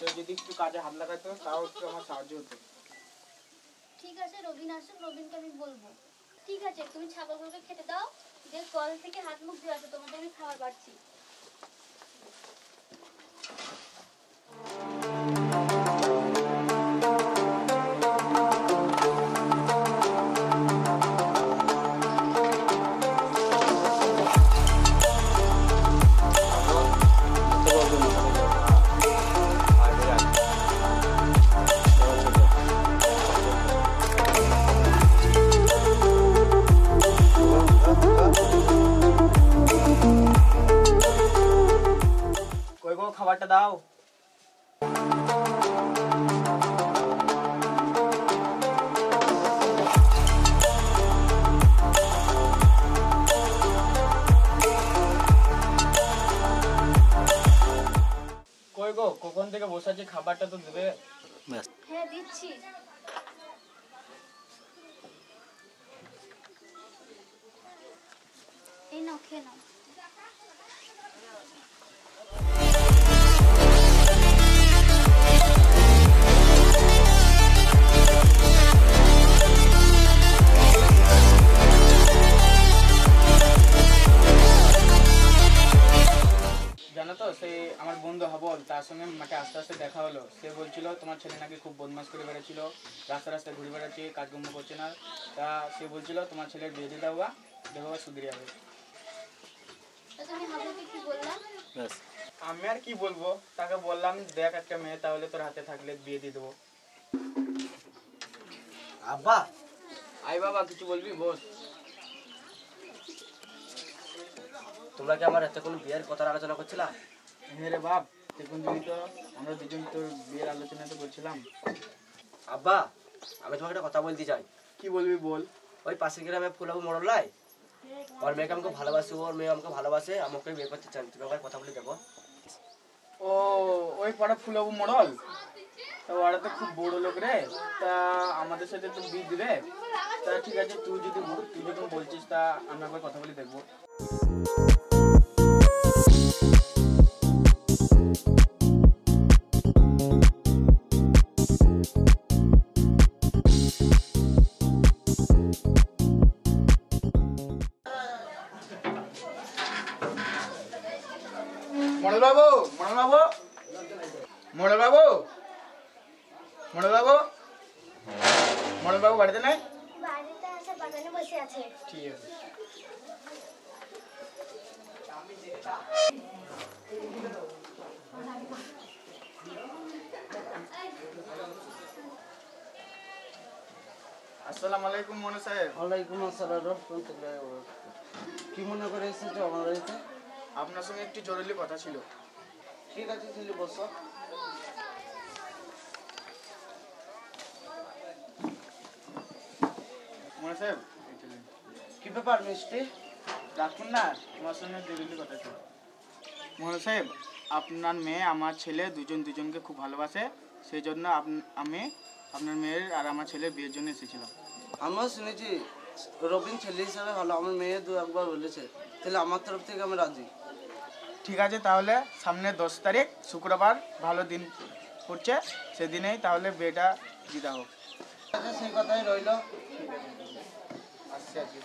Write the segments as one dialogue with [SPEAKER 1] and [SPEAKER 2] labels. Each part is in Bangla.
[SPEAKER 1] তো যদি একটু কাজে হাত লাগাতো তাও একটু আমার সাহায্য হতো।
[SPEAKER 2] ঠিক আছে, রবিন আসুক, রবিনকে আমি বলবো। ঠিক আছে, তুমি ছাগলগুলোকে খেতে দাও, যে কল থেকে হাত মুখ দিয়ে আসো, তোমাদের আমি খাবার পাচ্ছি।
[SPEAKER 1] কই গো, খাবারটা দাও। কই গো, কখন থেকে বসে আছি, খাবারটা তো দেবে।
[SPEAKER 2] হ্যাঁ দিচ্ছি। এই নাও, খেয়ে নাও।
[SPEAKER 1] জানো তো, সেই আমার বন্ধু হাবল, তার সঙ্গে মাঠে আস্তে আস্তে দেখা হলো। সে বলছিল তোমার ছেলে নাকি খুব বদমাশ করে বেড়াচ্ছিল, রাস্তা রাস্তায় ঘুরে বেড়াচ্ছে, কাজকর্ম করছে না। তা সে বলছিল তোমার ছেলের বিয়ে দিয়ে দেওয়া, দেখো সুধরে যাবে।
[SPEAKER 2] তুমি হাবুকে কি বললাম?
[SPEAKER 1] আমি আর কি বলবো, তাকে বললাম দেখ একটা মেয়ে তাহলে তোর হাতে থাকলে বিয়ে দিয়ে দেবো।
[SPEAKER 3] আব্বা,
[SPEAKER 1] আই বাবা, কিছু বলবি বস।
[SPEAKER 3] তোমরা কি আমার এতে কোনো বিয়ের কথা আলোচনা করছিলা?
[SPEAKER 1] হ্যাঁ রে বাপ, দেখুন যদি তো আমরা দুজন তোর বিয়ের আলোচনা তো করছিলাম।
[SPEAKER 3] আব্বা, আমি তোমাকে একটা কথা বলতে চাই।
[SPEAKER 1] কি বলবি বল।
[SPEAKER 3] ওই পাশের গ্রামে ফুলাবু মরল নাই, ওর মেয়েকে আমাকে ভালোবাসে, ওর মেয়ে আমাকে ভালোবাসে, আমাকে বিয়ে করতে চান। তুমি আমাকে কথা বলে দেবো?
[SPEAKER 1] ও, ওই পাড়া ফুলাবু মডল, তা ওরা তো খুব বড় লোক রে, তা আমাদের সাথে তো বিয়ে দিবে। তা ঠিক আছে, তুই যখন বলছিস তা আমি একবার কথা বলে দেখবো। মডল বাবু, মডল বাবু, মডল বাবু, মডল বাবু, মডল বাবু বাড়িতে নাই?
[SPEAKER 2] বাড়িতে আছে, বাগানে বসে আছে।
[SPEAKER 1] ঠিক আছে। আসসালামু আলাইকুম মনে সাহেব।
[SPEAKER 4] ওয়ালাইকুম আসসালাম। কি মনে করে এসেছো আমার বাড়িতে?
[SPEAKER 1] আপনার সঙ্গে একটি জরুরি কথা ছিল।
[SPEAKER 4] ঠিক আছে, ছেলে বসো।
[SPEAKER 1] মনে সাহেব,
[SPEAKER 4] কি ব্যাপার মিষ্টি?
[SPEAKER 1] রাখুন না, তোমার সঙ্গে জরুরি কথা ছিল। মনে সাহেব, আপনার মেয়ে আমার ছেলে দুজনকে খুব ভালোবাসে, সেই জন্য আমি আপনার মেয়ের আর আমার ছেলের বিয়ের জন্য এসেছিলাম।
[SPEAKER 4] আমিও শুনেছি রবিন ছেলে হিসাবে ভালো, আমার মেয়ে দু একবার বলেছে, তাহলে আমার তরফ থেকে আমি রাজি।
[SPEAKER 1] ঠিক আছে, তাহলে সামনে 10 তারিখ শুক্রবার ভালো দিন পড়ছে, সেদিনেই তাহলে বিয়েটা দিতে হোক।
[SPEAKER 4] আচ্ছা, সেই কথাই রইলো।
[SPEAKER 1] আসছি আজকে।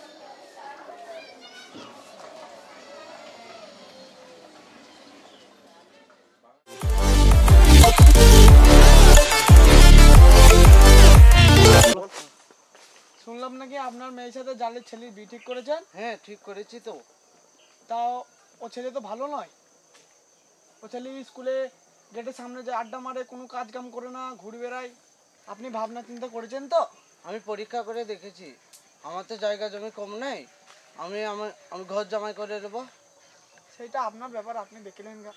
[SPEAKER 5] শুনলাম নাকি আপনার মেয়ের সাথে জালের ছেলের বিয়ে ঠিক করেছেন?
[SPEAKER 4] হ্যাঁ, ঠিক করেছি তো।
[SPEAKER 5] তাও ও ছেলে তো ভালো নয়। ও ছেলে স্কুলে গেটের সামনে যে আড্ডা মারে, কোনো কাজ কাম করে না, ঘুরে বেড়ায়। আপনি ভাবনা চিন্তা করেছেন তো?
[SPEAKER 4] আমি পরীক্ষা করে দেখেছি, আমার তো জায়গা জমি কম নেই, আমি ঘর জামাই করে নেবো।
[SPEAKER 5] সেটা আপনার ব্যাপার, আপনি দেখলেন গা।